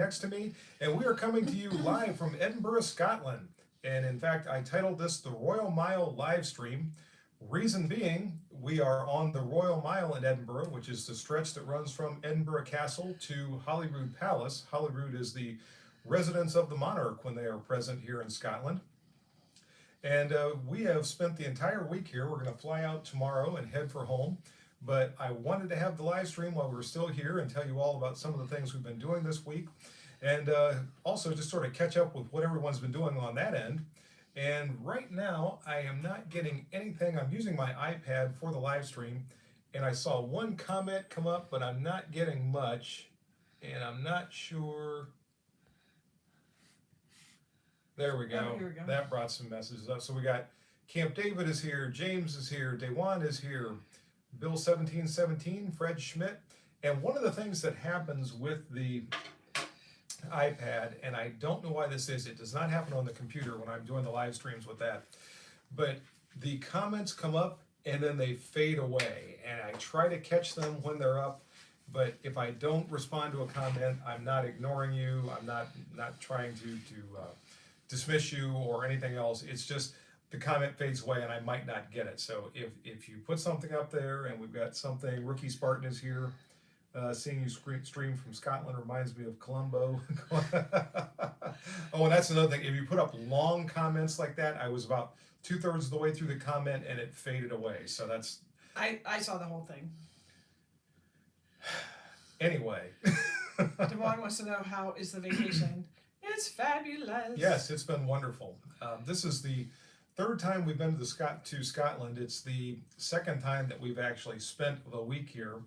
next to me, and we are coming to you live from Edinburgh, Scotland. And in fact, I titled this the Royal Mile live stream. Reason being, we are on the Royal Mile in Edinburgh, which is the stretch that runs from Edinburgh Castle to Holyrood Palace. Holyrood is the residence of the monarch when they are present here in Scotland. And we have spent the entire week here. We're going to fly out tomorrow and head for home. But I wanted to have the live stream while we were still here and tell you all about some of the things we've been doing this week. And also just sort of catch up with what everyone's been doing on that end. And right now, I am not getting anything. I'm using my iPad for the live stream. And I saw one comment come up, but I'm not getting much. And I'm not sure. There we go. Oh, here we go. That brought some messages up. So we got Camp David is here, James is here, Dewan is here, Bill 1717, Fred Schmidt. And one of the things that happens with the iPad, and I don't know why this is, it does not happen on the computer when I'm doing the live streams with that, but the comments come up and then they fade away. And I try to catch them when they're up, but if I don't respond to a comment, I'm not ignoring you, I'm not trying to dismiss you or anything else. It's just the comment fades away and I might not get it. So if you put something up there, and we've got something, Rookie Spartan is here, seeing you stream from Scotland reminds me of Colombo. Oh, and that's another thing. If you put up long comments like that, I was about 2/3 of the way through the comment and it faded away. So that's... I saw the whole thing. Anyway. Devon wants to know, how is the vacation? It's fabulous. Yes, it's been wonderful. This is the third time we've been to Scotland. It's the second time that we've actually spent a week here.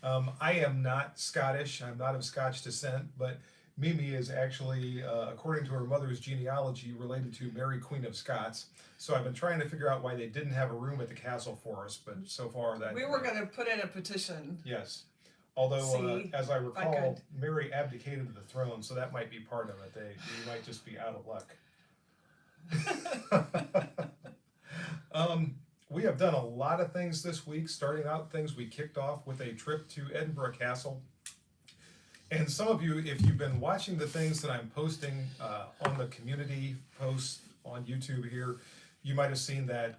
I am not Scottish. I'm not of Scotch descent, but Mimi is actually, according to her mother's genealogy, related to Mary, Queen of Scots. So I've been trying to figure out why they didn't have a room at the castle for us, but so far that... We were going to put in a petition. Yes. Although, as I recall, I Mary abdicated the throne, so that might be part of it. You might just be out of luck. We have done a lot of things this week. Starting out things, we kicked off with a trip to Edinburgh Castle. And some of you, if you've been watching the things that I'm posting on the community posts on YouTube here, you might have seen that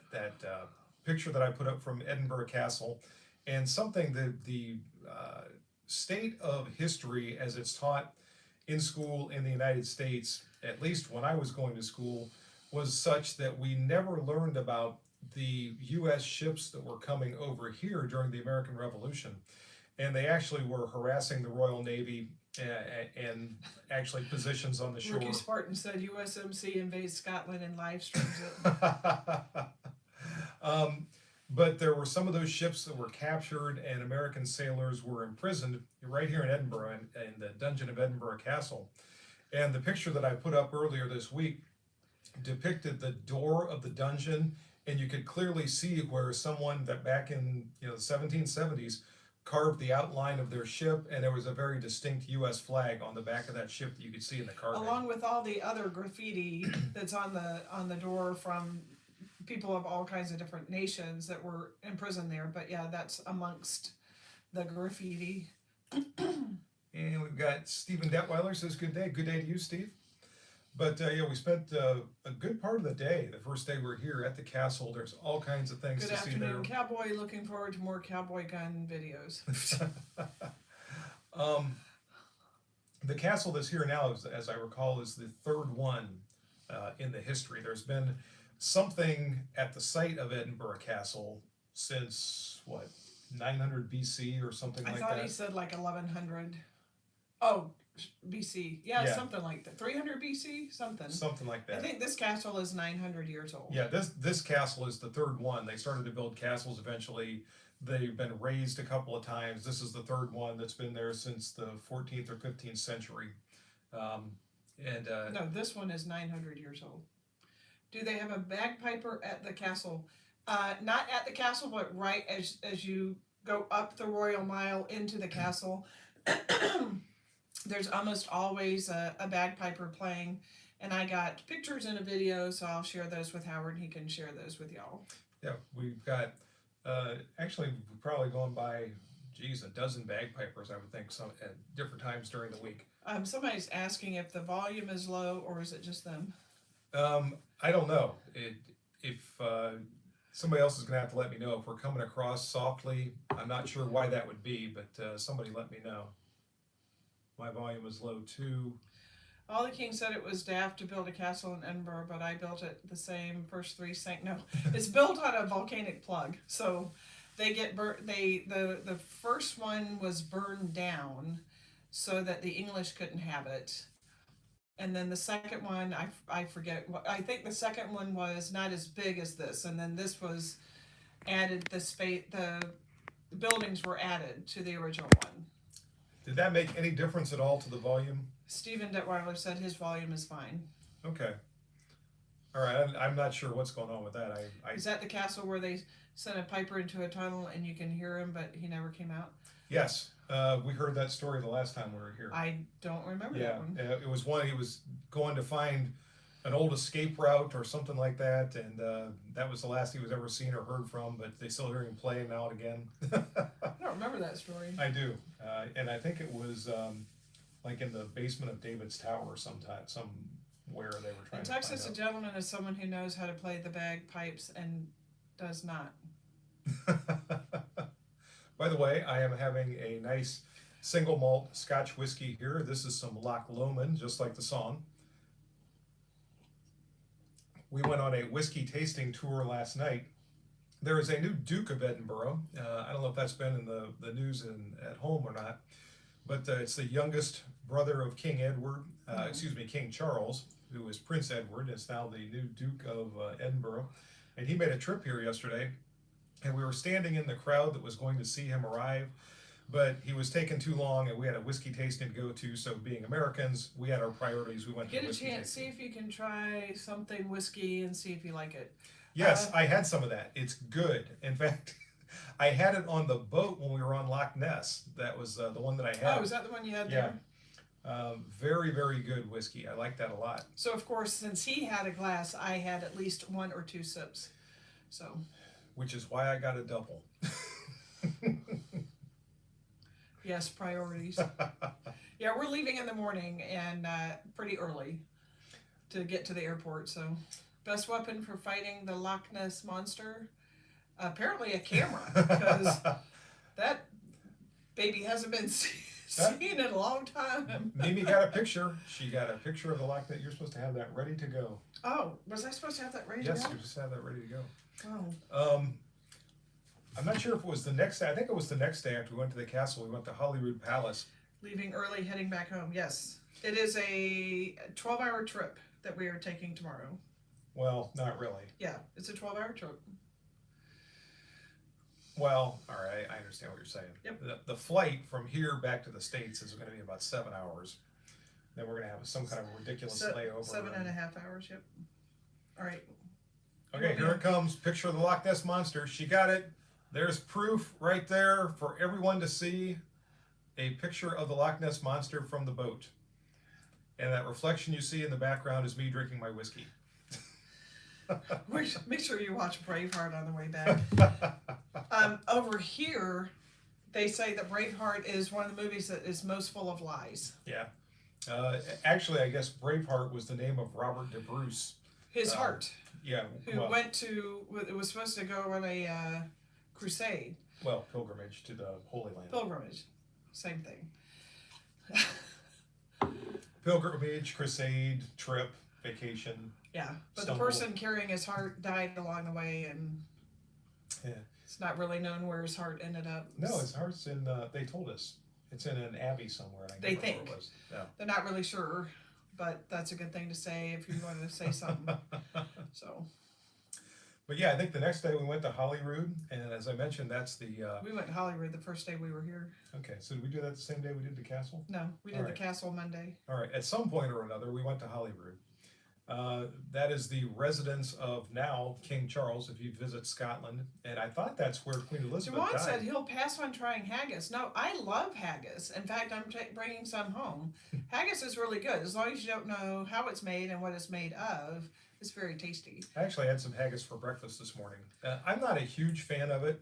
picture that I put up from Edinburgh Castle. And something that the state of history as it's taught in school in the United States, at least when I was going to school, was such that we never learned about the U.S. ships that were coming over here during the American Revolution. And they actually were harassing the Royal Navy and actually positions on the shore. Rookie Spartan said USMC invades Scotland and live streams it. But there were some of those ships that were captured and American sailors were imprisoned right here in Edinburgh, in the dungeon of Edinburgh Castle. And the picture that I put up earlier this week depicted the door of the dungeon, and you could clearly see where someone that back in the 1770s carved the outline of their ship, and there was a very distinct U.S. flag on the back of that ship that you could see in the carving. Along with all the other graffiti that's on the door from people of all kinds of different nations that were imprisoned there. But yeah, that's amongst the graffiti. And we've got Stephen Detweiler says, good day to you, Steve. But yeah, we spent a good part of the day, the first day we were here at the castle. There's all kinds of things Good to see there. afternoon, Cowboy. Looking forward to more cowboy gun videos. The castle that's here now, as I recall, is the third one in the history. There's been something at the site of Edinburgh Castle since, 900 BC or something like that? I thought he said like 1100. Oh, BC. Yeah, something like that. 300 BC? Something like that. I think this castle is 900 years old. Yeah, this castle is the third one. They started to build castles eventually. They've been raised a couple of times. This is the third one that's been there since the 14th or 15th century. No, this one is 900 years old. Do they have a bagpiper at the castle? Not at the castle, but right as you go up the Royal Mile into the castle. There's almost always a bagpiper playing, and I got pictures and a video, so I'll share those with Howard. He can share those with y'all. Yeah, we've got, actually, we've probably gone by geez, a dozen bagpipers, I would think, some at different times during the week. Somebody's asking if the volume is low or is it just them? I don't know. If somebody else is going to have to let me know if we're coming across softly. I'm not sure why that would be, but somebody let me know. My volume is low too. All the King said it was daft to build a castle in Edinburgh, but I built it the same. First three sank. No, it's built on a volcanic plug, so they get burnt. The first one was burned down, so that the English couldn't have it, and then the second one I forget. I think the second one was not as big as this, and then this was added. The buildings were added to the original one. Did that make any difference at all to the volume? Stephen Detweiler said his volume is fine. Okay. All right. I'm not sure what's going on with that. Is that the castle where they sent a piper into a tunnel and you can hear him, but he never came out? Yes. We heard that story the last time we were here. I don't remember that one. It was one he was going to find an old escape route or something like that, and that was the last he was ever seen or heard from, but they still hear him playing now and again. I don't remember that story. I do. And I think it was like in the basement of David's Tower somewhere they were trying In to Texas, a find gentleman is someone who knows how to play the bagpipes and does not. out. By the way, I am having a nice single malt Scotch whiskey here. This is some Loch Lomond, just like the song. We went on a whiskey tasting tour last night. There is a new Duke of Edinburgh. I don't know if that's been in the news at home or not, but it's the youngest brother of King Edward, King Charles, who is Prince Edward, is now the new Duke of Edinburgh. And he made a trip here yesterday, and we were standing in the crowd that was going to see him arrive, but he was taking too long, and we had a whiskey tasting to go to, so being Americans, we had our priorities. We went to Get a whiskey chance, tasting. see if you can try something whiskey and see if you like it. Yes, I had some of that. It's good. In fact, I had it on the boat when we were on Loch Ness. That was the one that I had. Oh, is that the one you had Yeah. there? Very, very good whiskey. I like that a lot. So, of course, since he had a glass, I had at least 1 or 2 sips. So, Which is why I got a double. yes, priorities. Yeah, we're leaving in the morning and pretty early to get to the airport. So, best weapon for fighting the Loch Ness monster? Apparently a camera, because that baby hasn't been seen in a long time. Mimi got a picture. She got a picture of the Loch Ness. You're supposed to have that ready to go. Oh, was I supposed to have that ready Yes, to go? you're supposed to have that ready to go. Oh. I'm not sure if it was the next day. I think it was the next day after we went to the castle. We went to Holyrood Palace. Leaving early, heading back home. Yes. It is a 12-hour trip that we are taking tomorrow. Well, not really. Yeah, it's a 12-hour trip. Well, all right, I understand what you're saying. Yep. The flight from here back to the States is going to be about 7 hours. Then we're going to have some kind of ridiculous layover. 7.5 hours, yep. All right. Okay, here it comes. Picture of the Loch Ness Monster. She got it. There's proof right there for everyone to see. A picture of the Loch Ness Monster from the boat. And that reflection you see in the background is me drinking my whiskey. Make sure you watch Braveheart on the way back. Over here, they say that Braveheart is one of the movies that is most full of lies. Yeah. Actually, I guess Braveheart was the name of Robert de Bruce. His heart. Yeah. Who went to, it was supposed to go on a crusade. Well, pilgrimage to the Holy Land. Pilgrimage. Same thing. Pilgrimage, crusade, trip, vacation. Yeah, but Stumble. the person carrying his heart died along the way, and it's not really known where his heart ended up. No, his heart's in, they told us. It's in an abbey somewhere. And I They can't remember think. where it was. Yeah. They're not really sure, but that's a good thing to say if you wanted to say something. So. But yeah, I think the next day we went to Holyrood, and as I mentioned, that's the... We went to Hollywood the first day we were here. Okay, so did we do that the same day we did the castle? No, we did All the right. castle Monday. All right, at some point or another, we went to Holyrood. That is the residence of now King Charles, if you visit Scotland, and I thought that's where Queen Elizabeth Juwan died. said he'll pass on trying haggis. No, I love haggis. In fact, I'm bringing some home. Haggis is really good. As long as you don't know how it's made and what it's made of, it's very tasty. I actually had some haggis for breakfast this morning. I'm not a huge fan of it,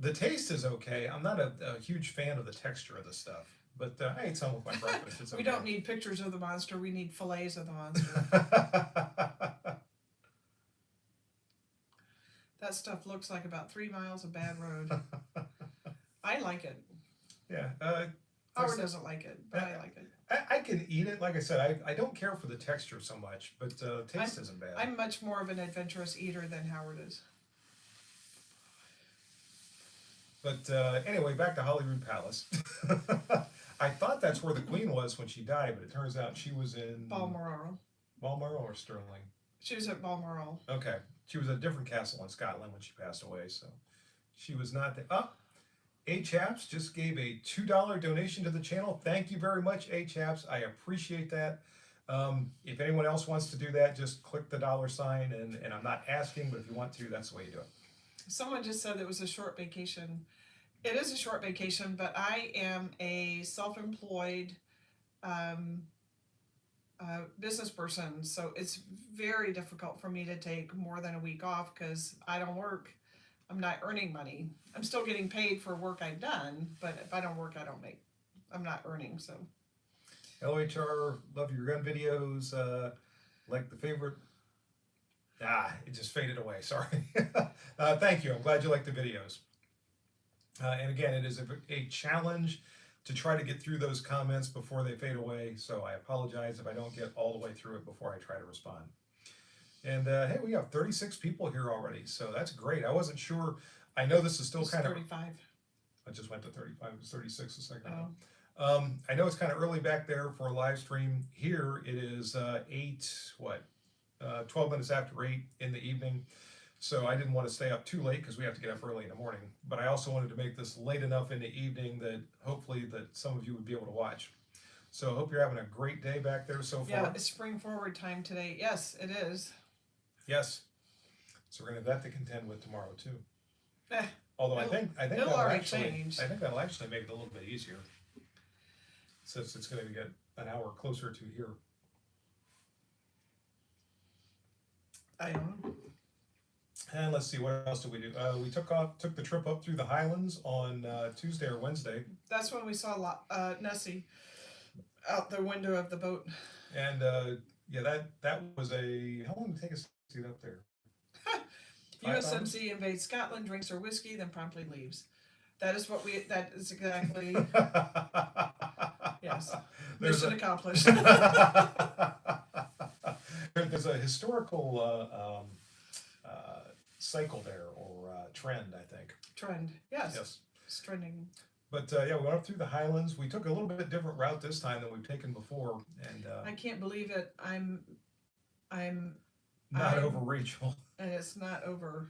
The taste is okay. I'm not a huge fan of the texture of the stuff, but I ate some with my breakfast. It's okay. We don't need pictures of the monster. We need fillets of the monster. That stuff looks like about 3 miles of bad road. I like it. Yeah. Howard doesn't like it, but I like it. I can eat it. Like I said, I don't care for the texture so much, but taste isn't bad. I'm much more of an adventurous eater than Howard is. But anyway, back to Holyrood Palace. I thought that's where the Queen was when she died, but it turns out she was in Balmoral. Balmoral or Stirling? She was at Balmoral. Okay. She was at a different castle in Scotland when she passed away, so she was not there. Oh, A-Chaps just gave a $2 donation to the channel. Thank you very much, A-Chaps. I appreciate that. If anyone else wants to do that, just click the $sign, and I'm not asking, but if you want to, that's the way you do it. Someone just said it was a short vacation. It is a short vacation, but I am a self-employed business person, so it's very difficult for me to take more than a week off because I don't work. I'm not earning money. I'm still getting paid for work I've done, but if I don't work, I'm not earning, so. LHR, love your gun videos, like the favorite. It just faded away, sorry. Thank you, I'm glad you like the videos. And again, it is a challenge to try to get through those comments before they fade away, so I apologize if I don't get all the way through it before I try to respond. And hey, we have 36 people here already, so that's great. I wasn't sure. I know this is still kind of 35. I just went to 35. It was 36 a second ago. Oh. I know it's kind of early back there for a live stream. Here it is 12 minutes after 8 in the evening. So I didn't want to stay up too late because we have to get up early in the morning. But I also wanted to make this late enough in the evening that hopefully that some of you would be able to watch. So I hope you're having a great day back there so far. Yeah, it's spring forward time today. Yes, it is. Yes. So we're going to have that to contend with tomorrow too. Although I think it'll already change. I think that'll actually make it a little bit easier, since it's going to get an hour closer to here. I don't know. And let's see, what else did we do? We took the trip up through the Highlands on Tuesday or Wednesday. That's when we saw Nessie out the window of the boat. And yeah, that was how long did it take us to get up there? USMC invades Scotland, drinks her whiskey, then promptly leaves. That is exactly, yes, mission accomplished. There's a historical cycle there, or trend, I think. Trend, yes. Yes. It's trending. But yeah, we went up through the Highlands. We took a little bit different route this time than we've taken before, and I can't believe it. I'm not over Rachel. And it's not over.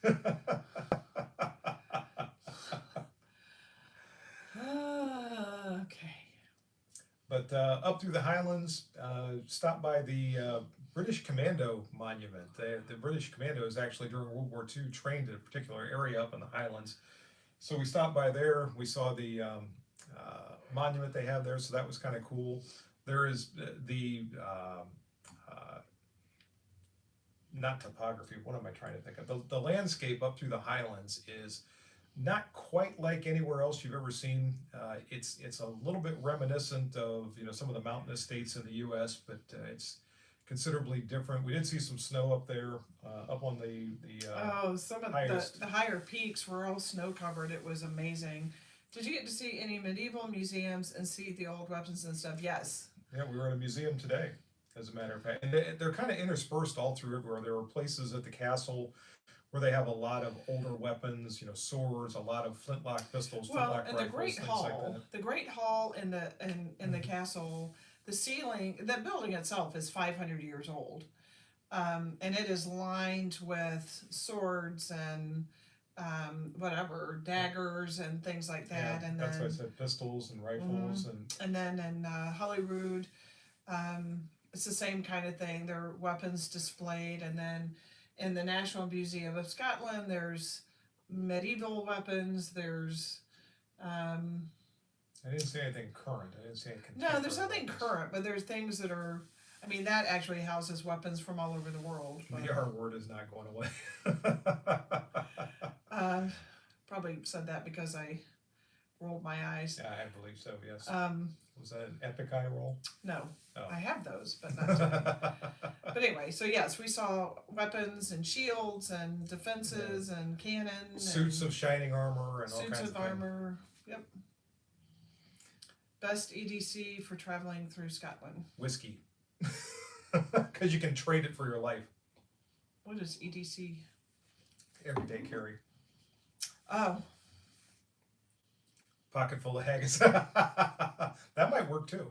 Okay. But up through the Highlands, stopped by the British Commando Monument. The British Commandos actually during World War II trained in a particular area up in the Highlands. So we stopped by there. We saw the monument they have there, so that was kind of cool. There is not topography, what am I trying to think of? The landscape up through the Highlands is not quite like anywhere else you've ever seen. It's a little bit reminiscent of some of the mountainous states in the U.S., but it's considerably different. We did see some snow up there, up on some of the higher peaks were all snow covered. It was amazing. Did you get to see any medieval museums and see the old weapons and stuff? Yes. Yeah, we were in a museum today, as a matter of fact. And they're kind of interspersed all through everywhere. There were places at the castle where they have a lot of older weapons, swords, a lot of flintlock pistols, flintlock rifles, the Great things Hall, like that. the Great Hall in the castle, the ceiling, that building itself is 500 years old, and it is lined with swords and daggers and things like that. Yeah, and that's then, why I said pistols and rifles and then in Holyrood, it's the same kind of thing. There are weapons displayed, and then in the National Museum of Scotland, there's medieval weapons. There's I didn't see anything current. I didn't see any contemporary no, there's nothing weapons. current, but there's things that are. I mean, that actually houses weapons from all over the world. But, The R word is not going away. probably said that because I rolled my eyes. Yeah, I believe so, yes. Um, Was that an epic eye roll? no, Oh. I have those, but not today. But anyway, so yes, we saw weapons and shields and defenses and cannon. Suits and of shining armor and all suits kinds of of things. armor. Yep. Best EDC for traveling through Scotland. Whiskey. Because you can trade it for your life. What is EDC? Everyday carry. Oh, Pocket full of haggis. That might work too.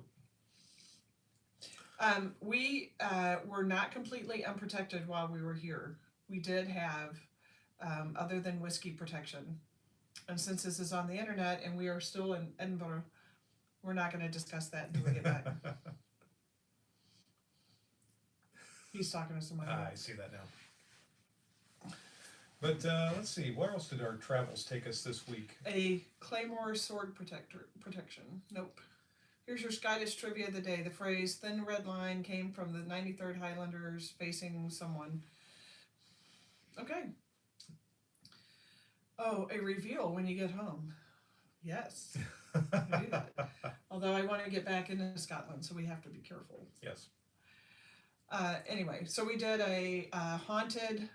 we were not completely unprotected while we were here. We did have, other than whiskey protection. And since this is on the internet and we are still in Edinburgh, we're not going to discuss that until we get back. He's talking to somebody. I see that now. But let's see, where else did our travels take us this week? A claymore sword protection. Nope. Here's your Scottish trivia of the day. The phrase "thin red line" came from the 93rd Highlanders facing someone. Okay. Oh, a reveal when you get home. Yes, I can do that. Although I want to get back into Scotland, so we have to be careful. Yes. Anyway, so we did a haunted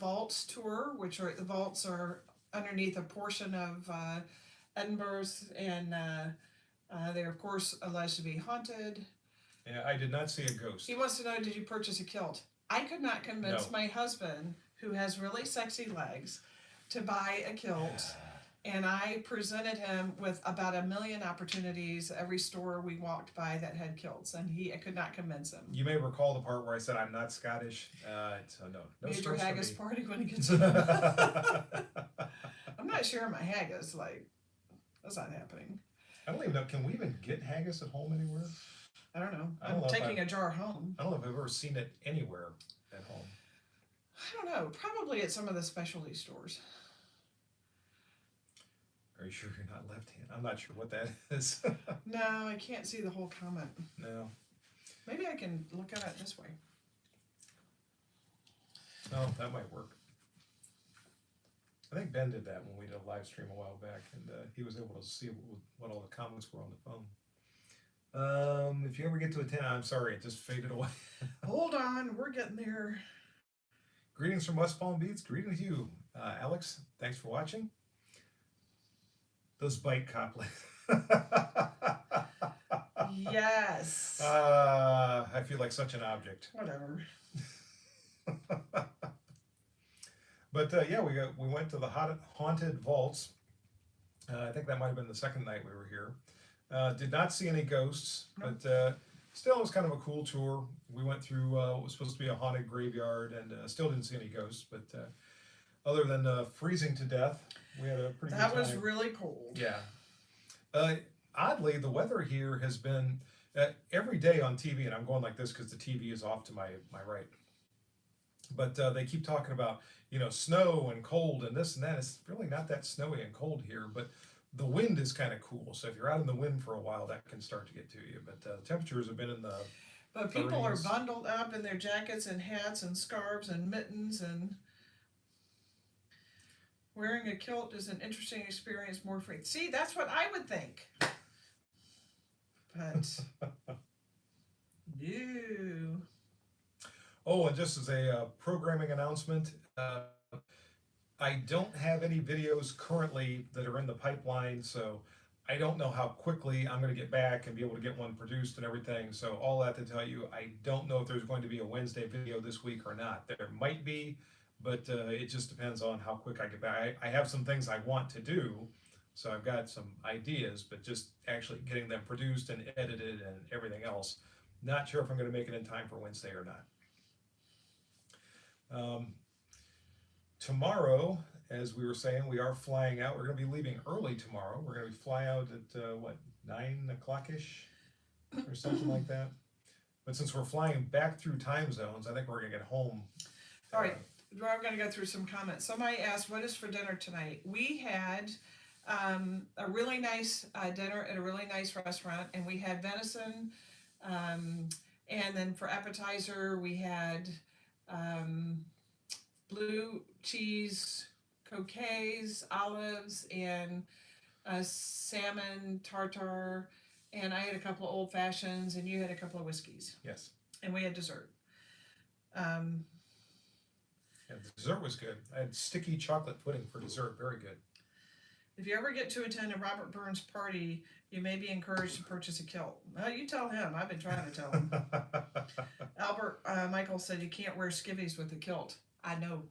vaults tour, which are the vaults are underneath a portion of Edinburgh's, and they're of course alleged to be haunted. Yeah, I did not see a ghost. He wants to know, did you purchase a kilt? I could not convince my husband, who has really sexy legs, to buy a kilt. And I presented him with about 1 million opportunities every store we walked by that had kilts, and I could not convince him. You may recall the part where I said I'm not Scottish. So no Made your stress haggis for me. party when he gets home. I'm not sharing my haggis. Like, that's not happening. I don't even know. Can we even get haggis at home anywhere? I don't know. I don't I'm know if taking a jar home. I don't know if I've ever seen it anywhere at home. I don't know. Probably at some of the specialty stores. Are you sure you're not left-handed? I'm not sure what that is. No, I can't see the whole comment. No. Maybe I can look at it this way. Oh, that might work. I think Ben did that when we did a live stream a while back, and he was able to see what all the comments were on the phone. If you ever get to a 10, I'm sorry, it just faded away. Hold on, we're getting there. Greetings from West Palm Beach. Greetings to you, Alex. Thanks for watching. Those bite coplets. Yes. I feel like such an object. Whatever. But yeah, we went to the haunted vaults. I think that might have been the second night we were here. Did not see any ghosts, but still it was kind of a cool tour. We went through what was supposed to be a haunted graveyard, and still didn't see any ghosts. But other than freezing to death, we had a pretty good time. That was really cold. Yeah. Oddly, the weather here has been every day on TV, and I'm going like this because the TV is off to my right. But they keep talking about, snow and cold and this and that. It's really not that snowy and cold here, but the wind is kind of cool. So if you're out in the wind for a while, that can start to get to you. But temperatures have been in the But people 30s. are bundled up in their jackets and hats and scarves and mittens, and wearing a kilt is an interesting experience, more free. See, that's what I would think. But no. Oh, and just as a programming announcement, I don't have any videos currently that are in the pipeline, so I don't know how quickly I'm going to get back and be able to get one produced and everything. So all that to tell you, I don't know if there's going to be a Wednesday video this week or not. There might be, but it just depends on how quick I get back. I have some things I want to do, so I've got some ideas, but just actually getting them produced and edited and everything else, not sure if I'm going to make it in time for Wednesday or not. Tomorrow, as we were saying, we are flying out. We're going to be leaving early tomorrow. We're going to fly out at 9 o'clock-ish or something like that. But since we're flying back through time zones, I think we're going to get home. All right, we're going to go through some comments. Somebody asked, what is for dinner tonight? We had a really nice dinner at a really nice restaurant, and we had venison, and then for appetizer we had blue cheese croquets, olives, and salmon tartare. And I had a couple of old fashions, and you had a couple of whiskeys, Yes. and we had dessert. Um, And the dessert was good. I had sticky chocolate pudding for dessert. Very good. if you ever get to attend a Robert Burns party, you may be encouraged to purchase a kilt. Well, you tell him. I've been trying to tell him. Albert Michael said you can't wear skivvies with a kilt. I know.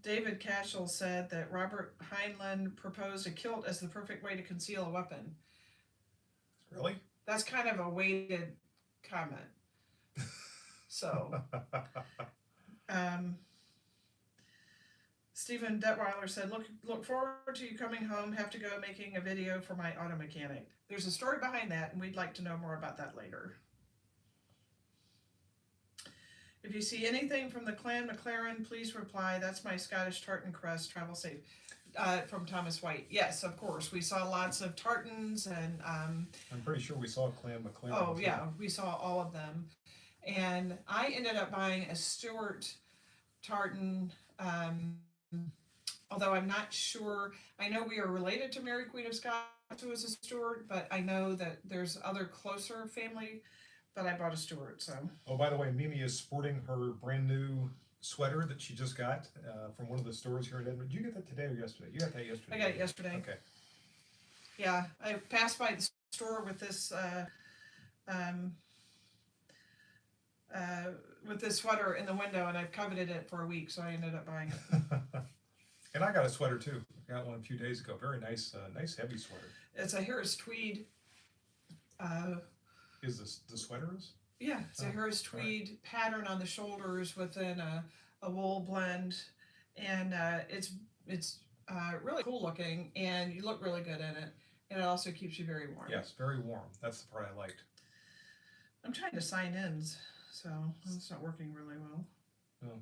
David Cashel said that Robert Heinlein proposed a kilt as the perfect way to conceal a weapon. Really? That's kind of a weighted comment. So, Stephen Detweiler said, look forward to you coming home. Have to go making a video for my auto mechanic. There's a story behind that, and we'd like to know more about that later. If you see anything from the Clan McLaren, please reply. That's my Scottish tartan crest. Travel safe. From Thomas White. Yes, of course. We saw lots of tartans, and I'm pretty sure we saw Clan McLaren. oh yeah, we saw all of them. And I ended up buying a Stewart tartan. Although I'm not sure. I know we are related to Mary Queen of Scots, who is a Stewart, but I know that there's other closer family. But I bought a Stewart, so. Oh, by the way, Mimi is sporting her brand new sweater that she just got from one of the stores here in Edmond. Did you get that today or yesterday? You got that yesterday. I got it yesterday. Okay. Yeah, I passed by the store with this sweater in the window, and I've coveted it for a week, so I ended up buying it. And I got a sweater too. I got one a few days ago. Very nice, nice heavy sweater. It's a Harris tweed. Is this the sweater is? Yeah, it's a Harris tweed pattern on the shoulders within a wool blend, and it's really cool looking, and you look really good in it, and it also keeps you very warm. Yes, very warm. That's the part I liked. I'm trying to sign in, so it's not working really well. Oh,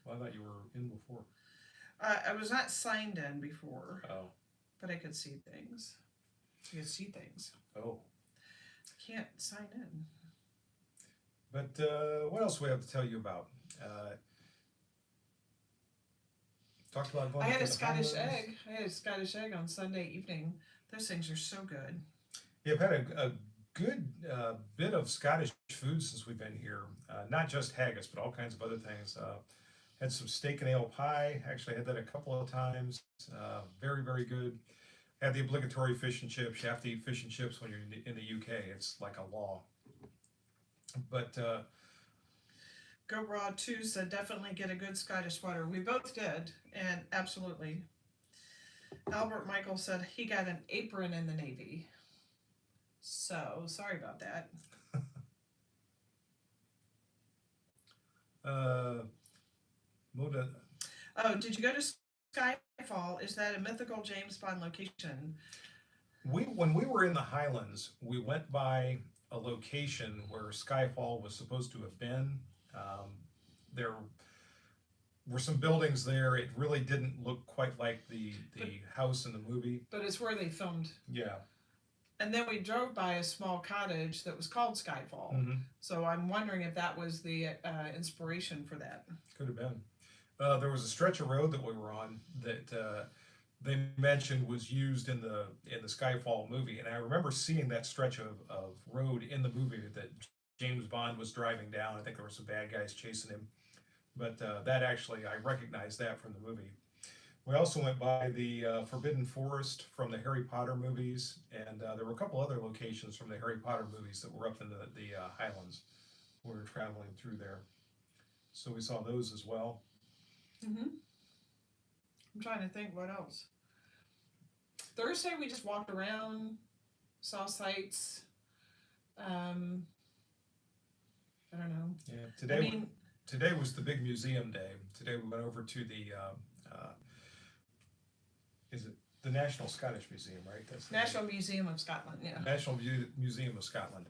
well, I thought you were in before. I was not signed in before. Oh. But I could see things. I could see things. Oh. I can't sign in. But what else do we have to tell you about? Talked about going. I had to a the Scottish Highlands. egg. I had a Scottish egg on Sunday evening. Those things are so good. Yeah, I've had a good bit of Scottish food since we've been here. Not just haggis, but all kinds of other things. Had some steak and ale pie. Actually, had that a couple of times. Very, very good. Had the obligatory fish and chips. You have to eat fish and chips when you're in the UK. It's like a law. But Go Raw 2 said definitely get a good Scottish sweater. We both did, and absolutely. Albert Michael said he got an apron in the Navy. So, sorry about that. Moda. Oh, did you go to Skyfall? Is that a mythical James Bond location? When we were in the Highlands, we went by a location where Skyfall was supposed to have been. There were some buildings there. It really didn't look quite like the house in the movie. But it's where they filmed. Yeah. And then we drove by a small cottage that was called Skyfall. Mm-hmm. So I'm wondering if that was the inspiration for that. Could have been. There was a stretch of road that we were on that they mentioned was used in the Skyfall movie, and I remember seeing that stretch of road in the movie that James Bond was driving down. I think there were some bad guys chasing him, but that actually I recognized that from the movie. We also went by the Forbidden Forest from the Harry Potter movies, and there were a couple other locations from the Harry Potter movies that were up in the Highlands. We were traveling through there, so we saw those as well. Mm-hmm. I'm trying to think what else. Thursday we just walked around, saw sights. I don't know. Yeah, today was the big museum day. Today we went over to the is it the National Scottish Museum, right? That's the National Museum of Scotland. Yeah. National Museum of Scotland.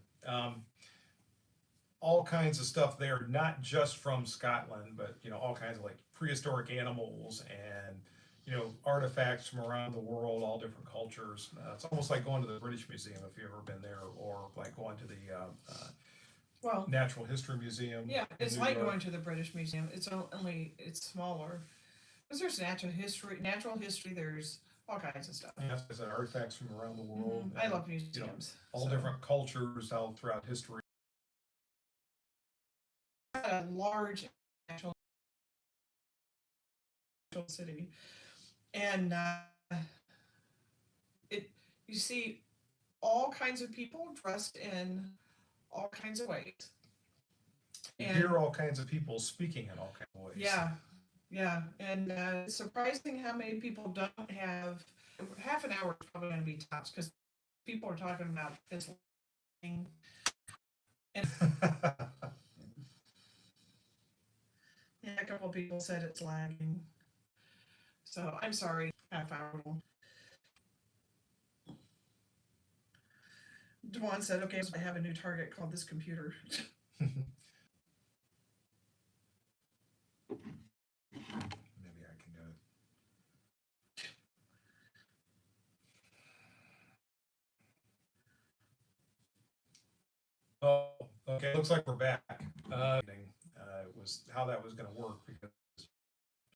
All kinds of stuff there, not just from Scotland, but all kinds of like prehistoric animals and artifacts from around the world, all different cultures. It's almost like going to the British Museum if you've ever been there, or like going to the Well, Natural History Museum. yeah, in it's New like York. going to the British Museum. It's smaller. Because there's natural history, there's all kinds of stuff. Yeah, as artifacts from around the world. I and, love you know, museums. all so. different cultures all throughout history. A large natural city, and it you see all kinds of people dressed in all kinds of ways. You And hear all kinds of people speaking in all kinds of ways. yeah, and it's surprising how many people don't have half an hour is probably going to be tops because people are talking about this thing. And yeah, a couple of people said it's lagging. So I'm sorry, half hour. Dewan said, okay, so I have a new target called this computer. Maybe I can get it. Oh, okay. Looks like we're back. It was how that was going to work because